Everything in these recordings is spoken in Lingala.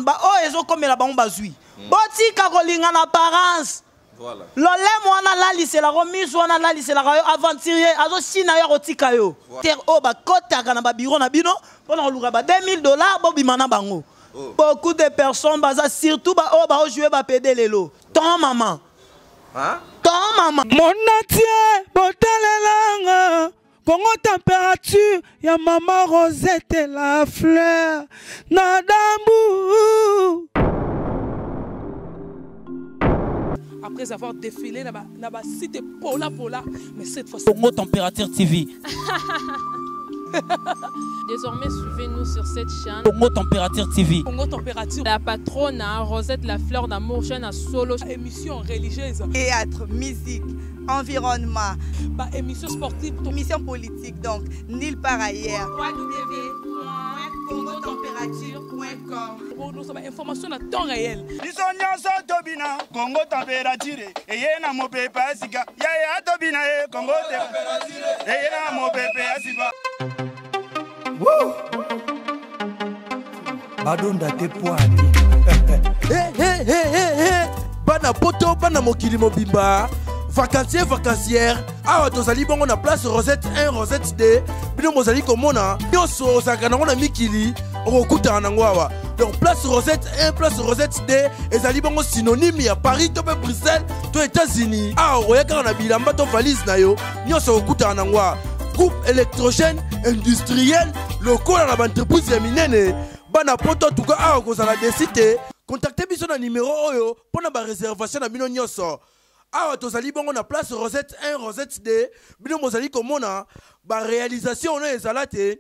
Ba oh ezo komela bango bazui. Botika kolinga na apparence. Voilà. Lolem wana la lisela remise wana la lisela yo aventurier azo sina yo kotika yo. Terre o ba kotaka na ba bureau na bino pona luka ba $2000 bo bimana bango. Beaucoup de personnes baza surtout ba o ba jouer ba PD lelo. Ton maman. Hein? Ton maman. Mon entier botelelanga Congo température ya maman Rosette la fleur Nadambu. Après avoir défilé là-bas, c'était Pola, mais cette fois-ci. Congo Température TV. Désormais, suivez-nous sur cette chaîne. Congo Température TV. Congo Température. La patronne Rosette la fleur d'amour, chaîne à solo. Émission religieuse. Théâtre, musique, environnement. Bah, émission sportive. Émission politique, donc nulle part ailleurs. www.congotempérature.com. Pour nous avons information à temps réel. Congo Température. Et y a mon pépé Asiga. Ya Tobina Congo Température. Et y a mon pépé Asiga. Badonda te poani. Bana poto, bana mokili mobimba. Vacancière. Awa tozali bongo na place Rosette 1, Rosette 2. Bino mozali komona. Nyonso osaka nango na mikili. Okokutana nango awa. Donc place Rosette 1, place Rosette 2. Ezali bongo synonyme ya Paris, to pe Bruxelles, to États-Unis. Awa oyaka na bilamba to valise na yo. Nyonso okutana nango awa. Groupe électrogène industriel lokola na entreprise ya minene bana poto tuka awa kozala desite contactez biso na numéro oyo pona ba réservation na bino nyonso awa tozali bongo na place Rosette 1 Rosette 2 bino mozali komona ba réalisation oyo ezala te.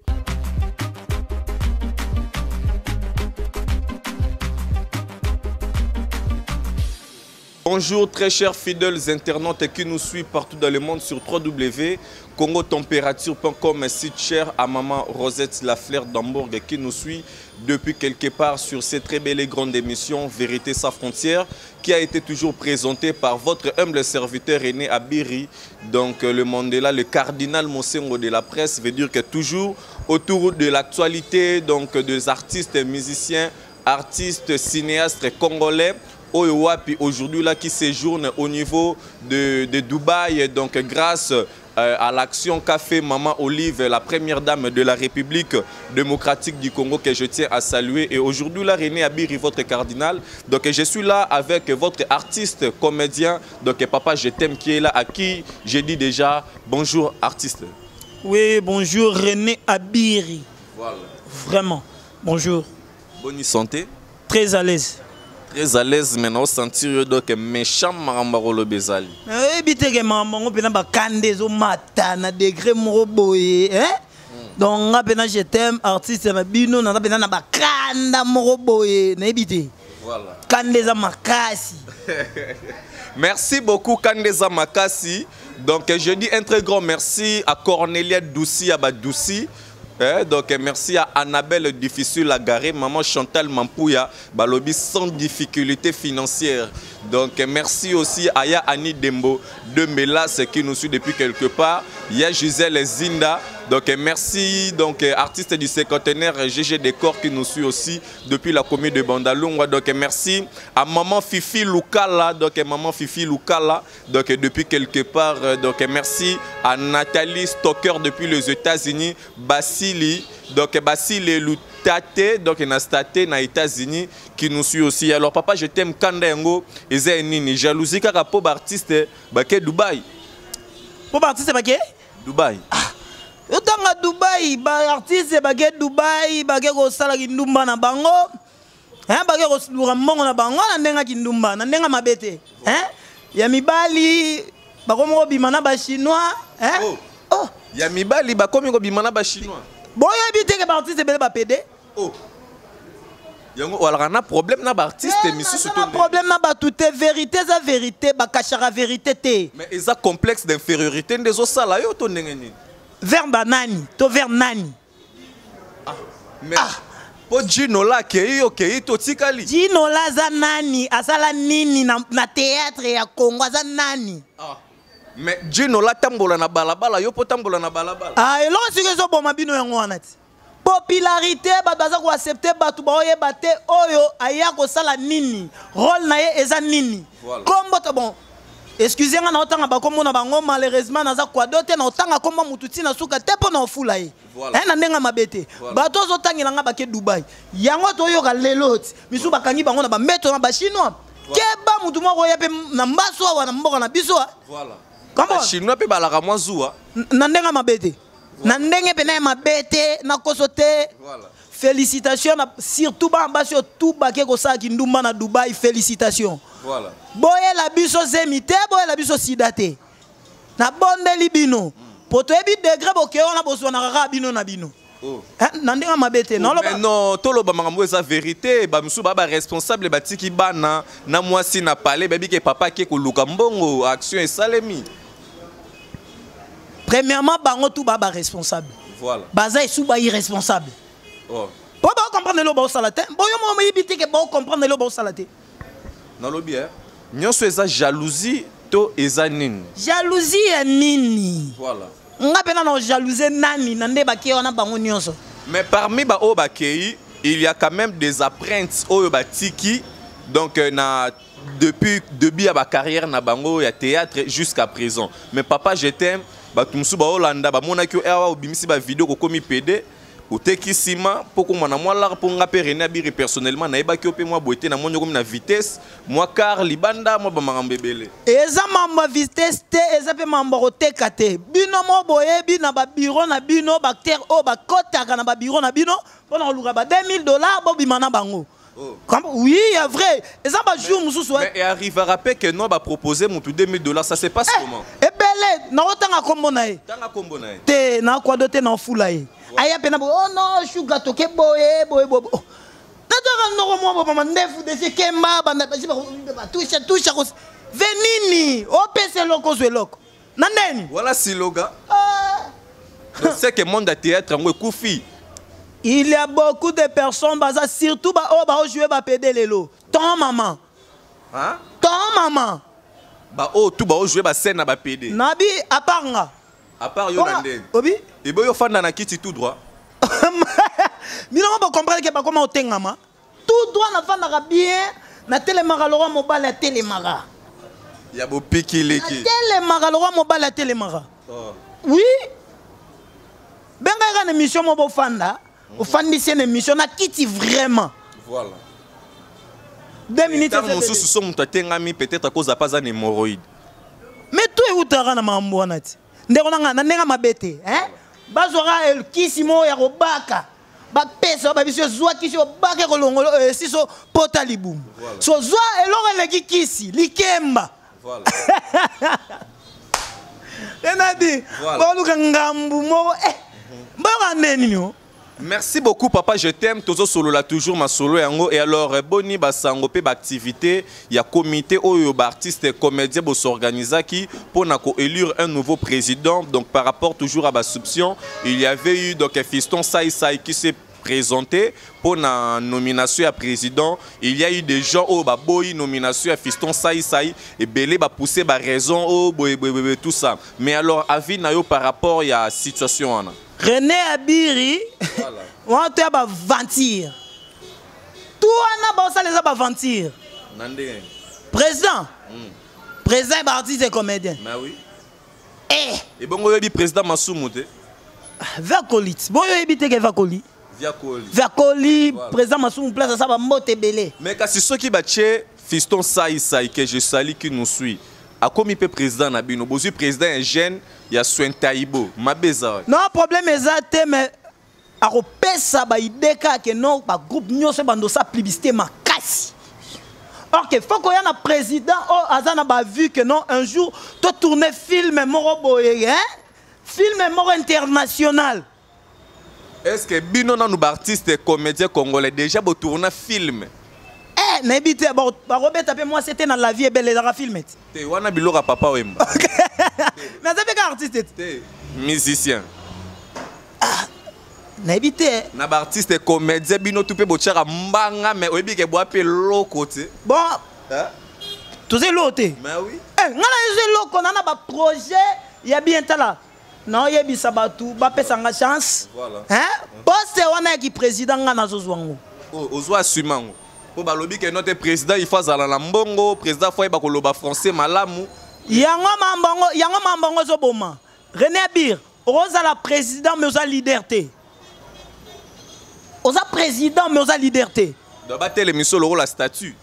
Bonjour très chers fidèles internautes qui nous suivent partout dans le monde sur www.congotempérature.com, site cher à maman Rosette la fleur d'Hambourg qui nous suit depuis quelque part sur cette très belle et grande émission Vérité sans frontières qui a été toujours présentée par votre humble serviteur René Abiri. Donc le Mandela, le cardinal Mosengo de la presse, veut dire que toujours autour de l'actualité donc des artistes, musiciens, artistes, cinéastes congolais. Oyowapi aujourd'hui là qui séjourne au niveau de Dubaï, donc grâce à l'action qu'a fait Maman Olive, la première dame de la République démocratique du Congo que je tiens à saluer. Et aujourd'hui là, René Abiri, votre cardinal. Donc je suis là avec votre artiste, comédien, donc Papa Je t'aime qui est là, à qui j'ai dit déjà bonjour artiste. Oui, bonjour René Abiri. Voilà. Vraiment, bonjour. Bonne santé. Très à l'aise. Très à l'aise maintenant, sentir donc méchant marambaro bezali. Eh biteke mamango pena ba kande zo mata na degré moko boye, hein? Donc nga pena je t'aime artiste na bino na pena na ba kanda moko boye, na ebite. Voilà. Kande za makasi. Merci beaucoup Kandeza Makasi. Donc je dis un très grand merci à Cornelia Doussi Abadoussi. Donc merci à Annabelle Difficile Lagaré, maman Chantal Mampouya, Balobi sans difficulté financière. Donc merci aussi à Ya Annie Dembo de Mélas qui nous suit depuis quelque part. Il y a Gisèle Zinda. Donc merci donc artiste du cinquantenaire GG Décor qui nous suit aussi depuis la commune de Bandalungwa. Donc merci à maman Fifi Lukala, donc maman Fifi Lukala, donc depuis quelque part. Donc merci à Nathalie Stocker depuis les États-Unis, Basili, donc Basile Lutate, donc Nastate na États-Unis qui nous suit aussi. Alors papa je t'aime Kandengo, Ezenini, jalousie kaka pour artiste baké Dubaï. Pour artiste baké Dubaï. Autant à Dubaï, ba artiste baguette Dubaï, baguette au salaire kindumba na bango, hein, baguette au luramong na bango, na nenga kindumba, na nenga mabete, hein, yamibali, bakomo bimana ba chinois, hein, oh, yamibali bakomo bimana ba chinois. Boya bité que ba artiste bele ba PD. Oh, yango wala na problème na ba artiste misu surtout. Problème na ba toute vérité za vérité, ba kachara vérité te. Mais ils ont complexe d'infériorité des autres sala yo to ndengeni. Vers banani, to vers nani. Ah, mais po Gino la kei to tikali. Gino la za nani, asala nini na théâtre ya Congo za nani. Ah. Mais Gino la tambola na balabala, yo po tambola na balabala. Ah, elo sike zo boma bino yango wana ti. Po popularité baza ko accepter batu ba oyeba te oyo aya ko sala nini rôle na ye eza nini kombo to bon excusez-moi na otanga ba komona bango malheureusement naza kwa dote na otanga kombo mututi na suka te po na ofula ye na ndenga mabete bato ozotangela nga bake Dubai yango to yoka leloti misu bakangi bango na ba meto na ba chinois keba mutu moko ya pe na mbaso wa na mboka na biso voilà comment chinois pe balaka mwa zuwa na ndenga mabete na ndenge pena mabete na kosote voilà félicitations surtout ba ambassadeur tout baké ko sa kindumba na Dubai félicitations voilà boye la biso zemite boye la biso sidate na bonde libino poto ebi degré bokeo na boswana kaka bino na bino na ndenga mabete non mais non tolo ba makambo eza vérité ba musu ba responsable batiki bana na mwasi na palais babi ke papa ke ko luka mbongo action esalemi. Premièrement, bango tout baba responsable. Voilà. Baza sous ba irresponsable. Oh. Pour ba comprendre le bon salaté. Boyo mo yibiti ke ba comprendre le bon salaté. Na lobi hein. Nyonso eza jalousie to eza nini? Jalousie ya nini? Voilà. Nga pena na jalousie nani na nde ba ki ona bango nyonso. Mais parmi ba o ba kei, il y a quand même des apprentis o ba tiki donc na depuis à ma carrière na bango ya théâtre jusqu'à présent. Mais papa je t'aime. Batumsu ba Hollanda ba mona ki ewa obimisi ba vidéo ko komi PD oteki sima poko mwana mwala po nga pe René Abiri personnellement na eba ki ope moi boité na monyo comme na vitesse moi car libanda moi ba mangambebele eza mamba vitesse te eza pe mamba oteka te bino mo boye bina ba bureau na bino bacteur o ba kotaka na ba bureau na bino pona luka ba $2000 bo bimana bango. Oui, c'est vrai. Et ça va jouer mususu. Mais il arrivera pas que non va proposer mon tout $2000, ça se passe comment? Eh belé, na otanga kombo na ye. Tanga kombo na ye. Te na kwa dote na fula ye. Aya pena oh non, sugar to ke boye. Tata no mo ba mandefu de se kemba banda ba touche ko venini, o pese loko zo loko. Nandeni? Voilà siloga. C'est que monde de théâtre ngo kufi. Il y a beaucoup de personnes, surtout qui jouent à PD Lelo. Ton maman. Hein? Ton maman. Tout jouer à scène à PD. Nabi, à part nga. À part Yolande. Obi? Et bien, fan na kiti tout droit. Mais non, on comprend que comment on t'engama. Tout droit na fan na bien. Na télémara le roi mobile na télémara. Il y a beau piquer les qui. Télémara le roi mobile na télémara. Oui. Ben ga une émission mo fanda. Au fan de cette émission, on a quitté vraiment. Voilà. 2 minutes. Peut-être à cause de pas un hémorroïde. Mais tout est où tu as mambo anati. Ndenga mabete, hein? Bazora el kisimo ya robaka. Ba pesa ba biso zwa kisi obaka ko longo siso potalibum. So zwa elore le kisi likemba. Voilà. Enadi. Bon ngambu mo Mbona neni nyo? Merci beaucoup papa, je t'aime. Tozo solo là toujours ma solo yango et alors boni basango pe activité, il y a comité oyo ba artiste et comédien bo s'organiser qui pour na ko élire un nouveau président. Donc par rapport toujours à ba soupçon, il y avait eu donc un fiston Sai qui s'est présenté pour la nomination à président. Il y a eu des gens au boy nomination à fiston Sai et belé ba pousser ba raison au tout ça. Mais alors avis na yo par rapport à la situation là. René Abiri, on va ventir. Tout on a les a ventir. Président. Président est artiste et comédien. Mais oui. Et bon, on a dit président Massoumouté. Vers Colit. Bon, on a dit que vers Colit. Vers Colit, président Massoumou place ça va monter belé. Mais quand c'est ceux qui battent fiston Sai que je salue qui nous suit. A comme il peut président Nabino, le président est jeune, il y a soin Taïbo, ma beza. Non, problème est ça, mais à repérer ba idée que non, ba groupe nyo se bando sa plébiscité ma casse. Or que faut qu'on y a un président, oh Azana ba vu que non un jour tu tourner film moro boye, hein? Film moro international. Est-ce que Bino na nous artistes comédiens congolais déjà bo tourner film? N'habite bon Robert tapé moi c'était dans la vie belle les filmé. Te wana bilora papa wemba. Mais ça fait qu'artiste musicien. N'habite na ba artiste comédien bino tout pe bochara mbanga mais oyebi ke boa pe loko te. Bon. Tu sais l'autre. Mais oui. Ngala je loko na ba projet il y a bien ta là. Non, yebisa batu, ba pesa nga chance. Voilà. Hein? Poste wana ki président nga na zozwango. Ozo assumango. Po balobi ke notre président il faut zala na mbongo, président faut ba koloba français malamu. Yango mambongo zo boma. René Abir, oza la président mais oza leader te. Oza président mais oza leader te. Do ba tele miso loro la statut.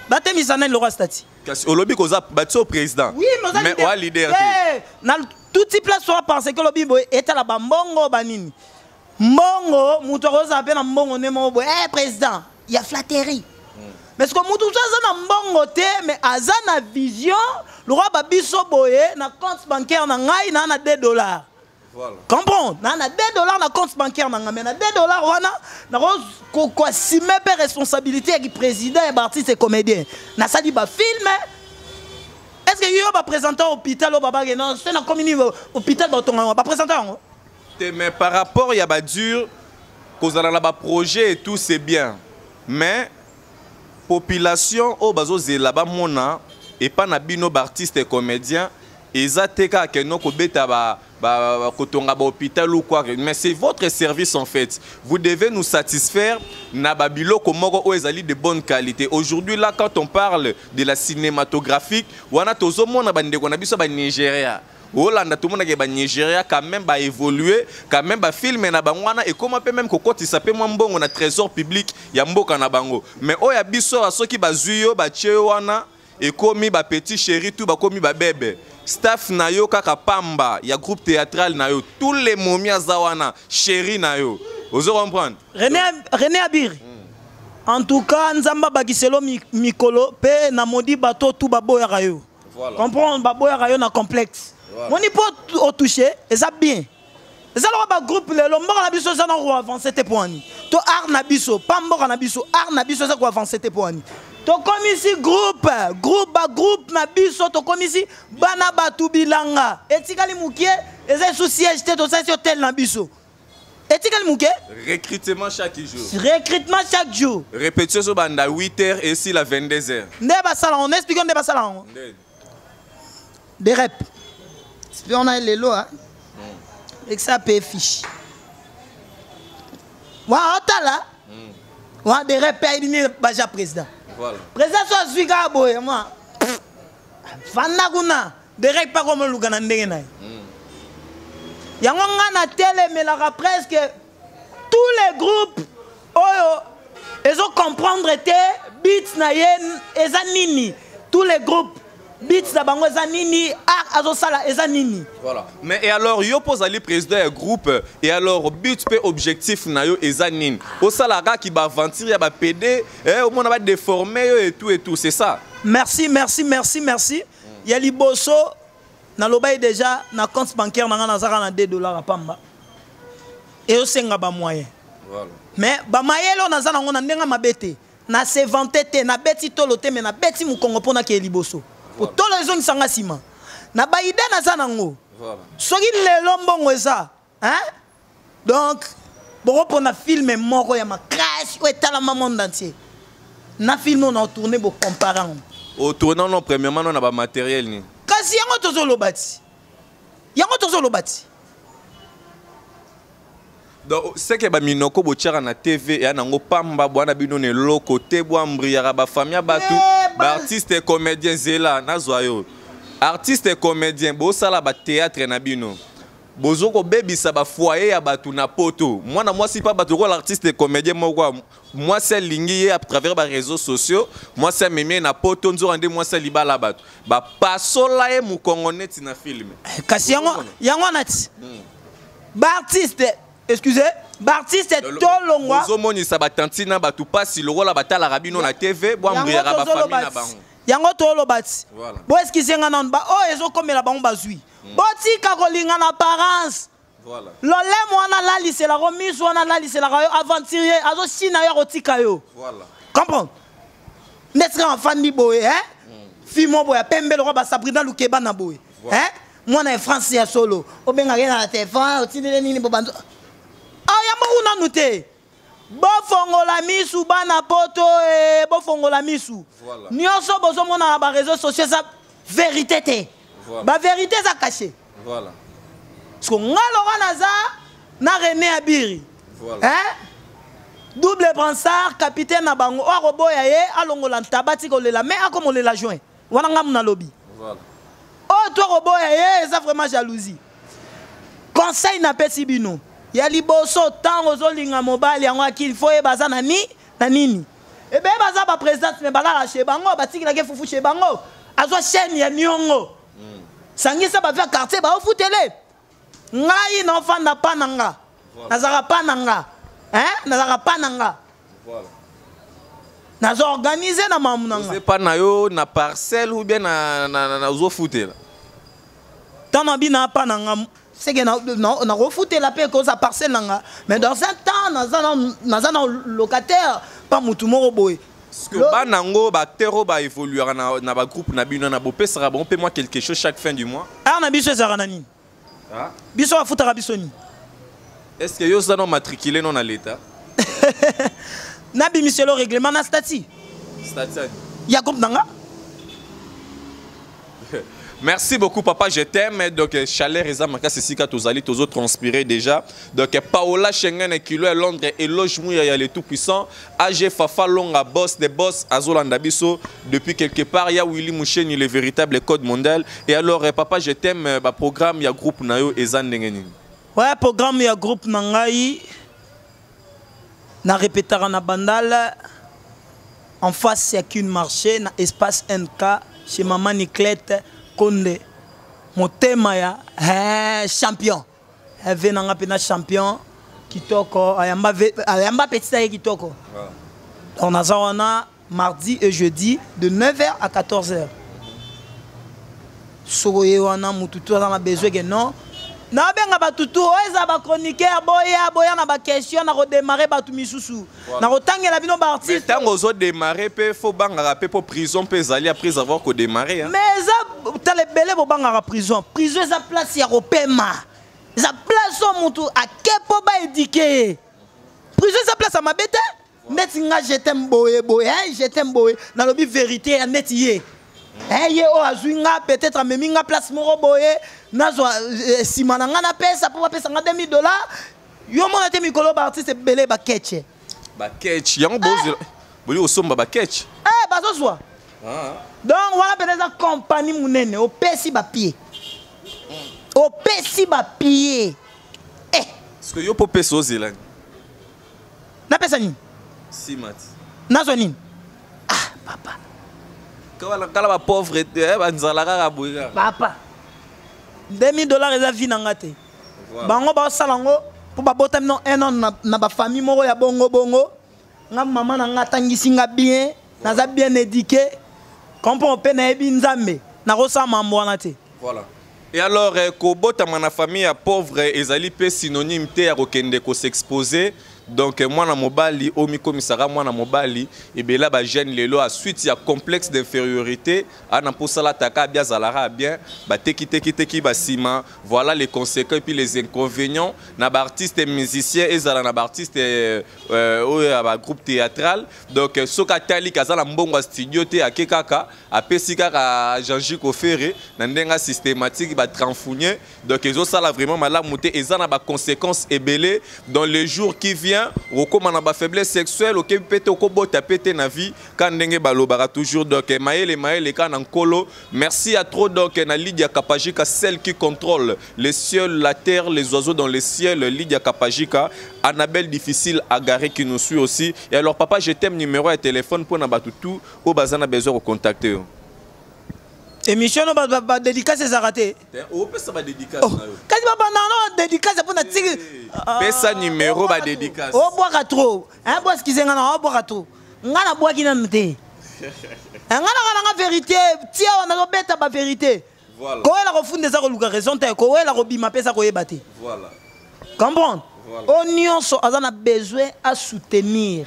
Ba te misana loro statut. Olobi koza batso président. Oui, mais oza leader te. Na tout type place soit parce que lobi boy eta la bambongo banini. Mbongo muto koza pe na mbongo ne mo boy président, il y a flatterie. Mais ce que muto ça na mbongo te mais aza na vision, le roi babiso boye na compte bancaire na ngai na $2. Voilà. Comprends? Na $2 na compte bancaire na ngai mais na $2 wana na ko assumer responsabilité qui président et artiste et comédien. Na sali ba film. Est-ce que yo ba présenter au hôpital au baba non, c'est na commune hôpital ba tonga ba présenter ngo. Mais par rapport il y a ba dur cause dans la projet et tout c'est bien. Mais population au bazo zela ba mona et pas na bino artiste et comédien ezateka ke no ko beta ba kotonga ba hôpital ou quoi, mais c'est votre service en fait. Vous devez nous satisfaire na babilo komoko o ezali de bonne qualité. Aujourd'hui là quand on parle de la cinématographique, wana tozo mona bande ko na biso ba Nigeria. Hollande tout le monde qui est Nigeria quand même va évoluer, quand même va filmer na bangwana et comment peut même kokoti s'appelle moi bon on a trésor public ya mboka na bango. Mais o ya biso a ceux qui ba zuyo ba chewana et komi ba petit chéri tout ba komi ba bébé. Staff na yo kaka pamba, ya groupe théâtral na yo, tous les momias zawana, chéri na yo. Vous comprendre? René Abir. En tout cas, nzamba bakiselo mikolo pe na modi bato tout babo ya yo. Voilà. Comprendre babo ya yo na complexe. Voilà. Moni po au toucher, et ça bien. Et ça le groupe le mboka na biso ça na ko avancer te poani. To art na biso, pa mboka na biso, art na biso ça ko avancer te poani. To comme ici groupe na biso to comme ici bana batu bilanga. Etikali mukie, eza sous siège te to ça sur tel na biso. Etikali mukie? Recrutement chaque jour. Recrutement chaque jour. Répétition sur banda 8h et ici la 22h. Ndeba sala, on explique ndeba sala. Des reps. On a les lois. Et que ça paye fiche. Wa otala. Wa des reps ni baja président. Voilà. Président soit suiga boy moi. Fana kuna des reps pas comme lugana ndenge na. Yango ngana télé mais la presque tous les groupes oyo ils ont comprendre te beats na yen ezanini tous les groupes beats na bango ezanini art azosala ezanini. Voilà. Mais et alors yo pose ali président un groupe et alors but pe objectif na yo ezanini. Au salara qui ba aventure ya ba PD au monde va déformer yo et tout c'est ça. Merci. Ya liboso na lobai déjà na compte bancaire na ngana zaka na $2 à pamba. Et au senga ba moyen. Voilà. Mais ba mayelo na zana ngona ndenga mabete na se vanter te na beti tolote mais na beti mu Congo pona ke liboso. Pour tous les gens sanga sima. Na ba ide na zana ngo. Voilà. Soki lelo mbongo eza, hein? Donc bon pour na film moko ya makasi o etala monde entier. Na film on a tourné bo comparant. Au tournant non premièrement on a ba matériel ni. Kasi yango tozo lobati. Donc c'est que ba minoko bo tchara na TV et nango pamba bwana bino ne loko te bwa mbriara ba famia batu ba artiste et comédien zela na zoyo. Artiste et comédien bo sala ba théâtre na bino. Bozo ko bebisa ba foyer ya batu na poto. Moi si pas batu ko l'artiste et comédien moi c'est lingi à travers les réseaux sociaux. Moi c'est mémé na poto nzo rende moi c'est libala batu. Ba pasola e mu congolais na film. Kasi yango nati. Ba artiste excusez, Baptiste est tolongwa. Bozo moni sa batantina batu pasi lo la batala rabino na TV, bo ambriara ba famille na bango. Yango tolo bati. Voilà. Bo eskisenga na ba oh ezo komela bango bazui. Boti ka kolinga na apparence. Voilà. Lolé mwana la lycée la remise wana la lycée la aventurier azo china ya rotika yo. Voilà. Comprends? Netre enfant ni boye hein? Fimo boya pembe lo ba Sabrina Lukeba na boye. Hein? Mwana en France ya solo. Obenga na téléphone, otindele nini bo banzo. Ah yamba una noté. Bo fongola misu bana poto e bo fongola misu. Voilà. Nyonso bozo mona na ba réseaux sociaux ça vérité té. Voilà. Ba vérité ça caché. Voilà. Parce que Laurent Nazar, na René Abiri. Voilà. Hein? Double bransard, capitaine na bango. O robo ya ye, alongo la tabati ko lela, mais akomo lela joint. Wana ngam na lobby. Voilà. Oh, toi robo ya ye, ça vraiment jalousie. Conseil na pesi bino. Ya liboso tango zolinga mobile yango akili faut e baza na ni na nini. E be baza ba président me bala chez bango, batiki na ke fufu chez bango. Azwa chaîne ya Nyongo. Sangisa ba faire quartier ba ofutele. Ngai na fanda pananga. Nazara pananga. Hein? Nazara pananga. Voilà. Nazo organisé na mamunanga. C'est pas na yo na parcelle ou bien na zo fouté là. Tant bi na pananga, c'est que na refouté la paix cause à parcelle nanga. Mais dans un temps nazana locataire pas mutu moko boy. Parce que banango ba terro ba évoluer na ba groupe na bino na bo pesera bon paie moi quelque chose chaque fin du mois. Ah na biso ezara nani? Ah. Biso afuta bisoni. Est-ce que yo ça non matriculé non à l'état? Na bi monsieur le règlement na stati. Stati. Ya groupe nanga? Merci beaucoup papa, je t'aime. Donc Chalet Reza Maka c'est si ka tozali tozo transpirer déjà. Donc Paola Schengen et Kilo Londres et Loge Mouya ya les tout puissants. AG Fafa Longa boss des boss Azolanda Biso depuis quelque part il y a Willy Mouchen le véritable code mondial. Et alors papa je t'aime ba programme ya groupe nayo ezan ndengeni. Ouais, programme ya groupe nangai na répétera na bandal en face il y a qu'une marché na espace NK chez maman Niclette Konde motema ya champion venanga pena champion kitoko ayamba petit aye kitoko. On a ça mardi et jeudi de 9h à 14h. Soye wana mututu na besoin que non na benga batutu oza ba chroniqueur boya na ba question na redémarrer batu misusu na rotangela bino ba artiste tango zo démarrer pe faut banga pe pour prison pe zali après avoir ko démarrer hein. Mais ça tale belé bo banga prison eza place ya kopema za place o mutu akepo ba éduquer prison eza place ma bête neti nga je t'aime boye hein je t'aime boye na lobi vérité neti ye ye o azuinga peut-être meminga place moro boye nazwa simananga na pesa pour pesa nga $2000 yo mona te mikolo ba artiste belé ba ketche yango boli osomba ba ketch bazozwa donc voilà peut-être compagnie munene au pesi ba pied parce que yo po pesa ozela na pesa nini simati nazwa nini papa kala ba pauvreté banzala kaka boyga papa $2000 eza vie nanga te bango baosalango mpo babotami no un an na bafamille moko ya bongo nga mama na nga atangisi nga bien naza bien éduqué kompo mpe nayebi nzambe nakosala mambo wana te. Voilà. Et alors kobotama na famille ya pauvre ezali pe synonyme te ya kokende ko s'exposer. Donc moi na mobali omi komisara moi na mobali et bien là ba jeune lelo à suite il y a complexe d'infériorité ana posala taka bien zalara bien ba teki ba sima voilà les conséquences et puis les inconvénients na ba artiste et musicien et zala na ba artiste ba groupe théâtral donc soka tali kazala mbongo studio te akekaka apesi kaka Jean-Jacques Ofere na ndenga systématique ba tranfounier donc ezo sala vraiment malamu te ezana ba conséquences ebelé dans les jours qui viennent okoma na ba faiblesse sexuelle ok pété okobota pété na vie quand ndenge balobara toujours donc maël kana nkolo merci à trop donc na Lydia Kapajika celle qui contrôle les cieux la terre les oiseaux dans les ciels Lydia Kapajika Annabelle difficile à garer qui nous suit aussi et alors papa je t'aime numéro de téléphone pour na batutu au bazana besoin de contacter émission no ba dédicace c'est raté o pesa ba dédicace na yo kasi ba non dédicace pour na tiki pesa numéro ba dédicace o boaka trop hein boss kizenga na o boaka trop ngana boaki na mte ngana vérité tia on a beta ba vérité voilà ko ela ko funda za ko luka raison te ko ela ko bima pesa ko yebate voilà comprendre oignon so azana besoin à soutenir.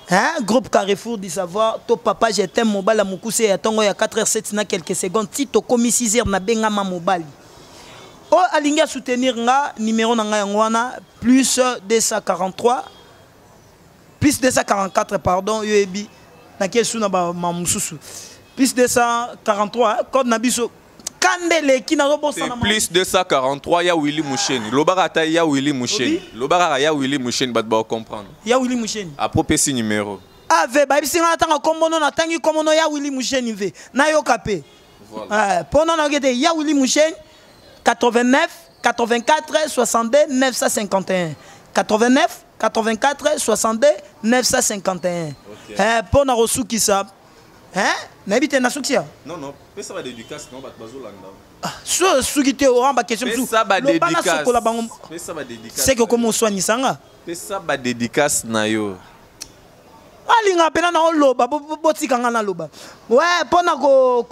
Hein? Groupe Carrefour du savoir, to papa je t'aime mobile à Moukouse et tongo ya 4h07 na quelques secondes tito komi 6h na benga ma mobile. O alinga soutenir nga numéro na nga yangwana plus 243 plus 244 pardon yebi na kesu na ba mamususu plus 243 code na biso Kandele qui n'a pas C'est plus 243 ya Willy Moucheni. Lobara ya Willy Moucheni. Lobara ya Willy Moucheni bat ba comprendre. Ya Willy Moucheni. À propos ce numéro. Ave ba bisinga natanga kombono natangi kombono ya Willy Moucheni ve. Na yo kapé. Voilà. Pendant na gete ya Willy Moucheni 89 84 62 951. 89 84 62 951. Pour na reçu qui ça. Hein? N'habite na souksia? Non non, mais ça va dédicace non bat bazolanda. Sou qui te aura ba question sou. Ça va dédicace. Mais ça va dédicace. C'est que comment soigner sanga? Mais ça va dédicace na yo. Alinga pena na loba botika nga na loba. Ouais, pona ko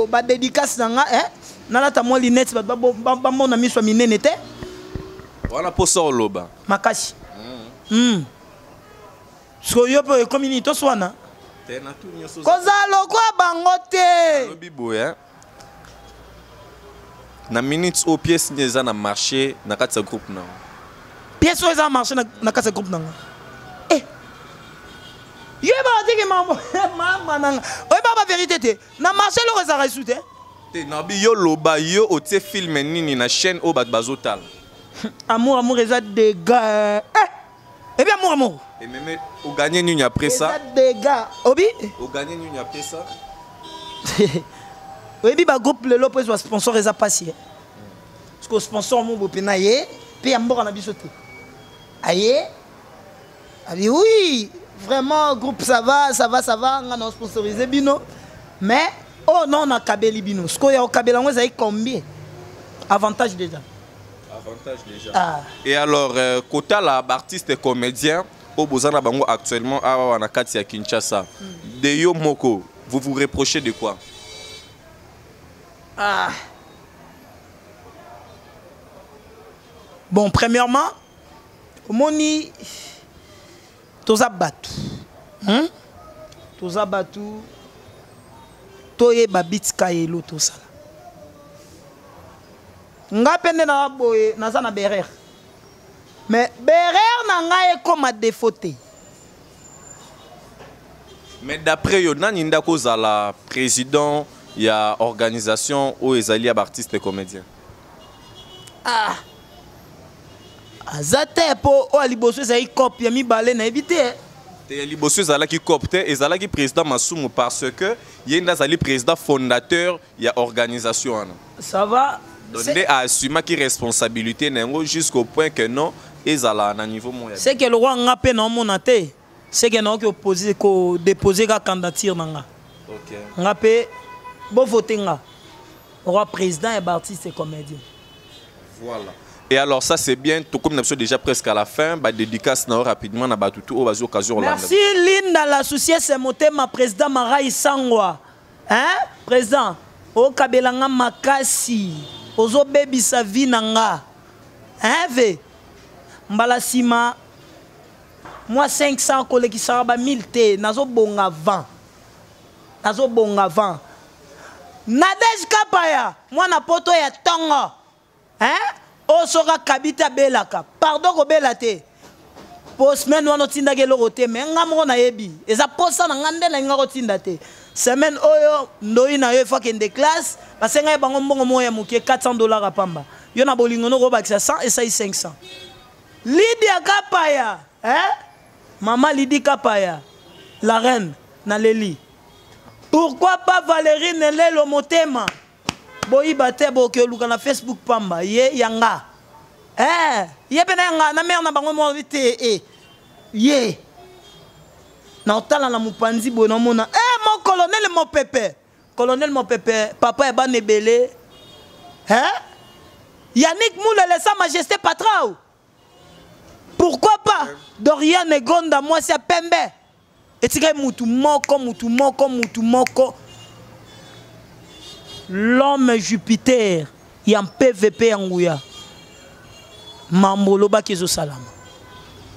ba dédicace nanga hein? Nalata mo linette ba mona miswa minene te. Voilà pour ça loba. Makashi. So yo pe community to swana. Kozalo kwa bangote. Lobibo hein. Na minutes au pièce neza na marché na kati groupe na. Pièce au za marché na kati groupe na. Eh. Yo ba dire maman nanga. O ba vérité te. Na marché lo rezara soute. Te na bi yo loba yo o te film nini na chaîne o bat bazotal. Amour eza dégâts. Eh bien amour. Et même au gagner nini après ça. Dégâts. Obi? Au gagner nini après ça. Obi ba groupe le lopo soit sponsor eza passé. Parce que sponsor mon bopena yé, pe ambora na bisote. Aye. Abi oui, vraiment groupe ça va, on a sponsorisé bino. Mais oh non, on a kabeli bino. Ce qu'il y a au kabela on a combien? Avantage déjà. Avantage déjà. Ah. Et alors, quota la artiste et comédien, au Bozana Bango actuellement à Nakati à Kinshasa. Deyo Moko, vous vous reprochez de quoi? Ah. Bon, premièrement, Moni, Toza Batu. Toza Batu, Toye Babit Kayelo, Tosa. Nga pende na boye naza na berer. Mais berer na nga e comme défauté. Mais d'après yo nani ndako za la président ya organisation ou ezali ya artiste et comédien. Ah. Azate po o liboso ezali copie mi balé na éviter. Te liboso ezala ki copte ezala ki président Masumu parce que yenda zali président fondateur ya organisation. Ça va. Donner à assumer qui responsabilité jusqu'au point que non ils à un niveau moyen. C'est que le roi n'a pas non mon athée. C'est que non qui opposé ko déposer la candidature nanga. OK. N'a pas bon voter nga. Roi président et artiste et comédien. Voilà. Et alors ça c'est bien tout comme nous sommes déjà presque à la fin, bah dédicace na rapidement na batutu au occasion là. Merci Linda l'associé c'est motema président Marai Sangwa. Hein? Président au kabelanga makasi. Ozo baby sa vie nanga. Hein ve? Mbala sima. Moi 500 collègues saraba 1000 te nazo bonga 20. Nazo bonga 20. Nadej Kapaya, moi na poto ya tongo. Hein? O soka kabita belaka. Pardon ko belate. Po semaine wana tinda ke lorote mais ngamo na yebi. Eza posa na ngande na ngako tinda te. Semaine oyo ndoi na yo fa kende classe parce que bango mbongo moya muke $400 à pamba. Yo na bolingo no ko bakisa 100 et ça 500. Lydia Kapaya, hein? Maman Lydia Kapaya, la reine na Leli. Pourquoi pas Valérie Nelelo Motema? Boyi bate boke luka na Facebook pamba ye yanga. Ye pena yanga na mère na bango mo vite ye. Na otala na mupanzi bono mona mon colonel mon pépé. Colonel mon pépé, papa est ban ebelé. Hein? Yannick Moulele sa majesté patrao. Pourquoi pas Dorian et Gonda moi c'est Pembe. Et tu gars mutu moko. L'homme Jupiter, il y a un PVP en Ouya. Mambolo Bakizo Salam.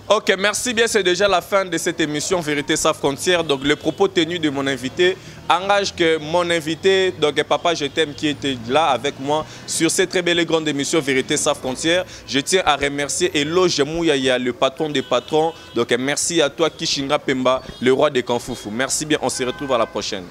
Ok, merci bien, c'est déjà la fin de cette émission Vérité sans frontières. Donc le propos tenu de mon invité engage que mon invité, donc Papa Je t'aime, qui était là avec moi sur cette très belle et grande émission Vérité sans frontières. Je tiens à remercier Eloge Mouyaya, le patron des patrons. Donc merci à toi Kishinga Pemba, le roi des Kanfoufou. Merci bien, on se retrouve à la prochaine.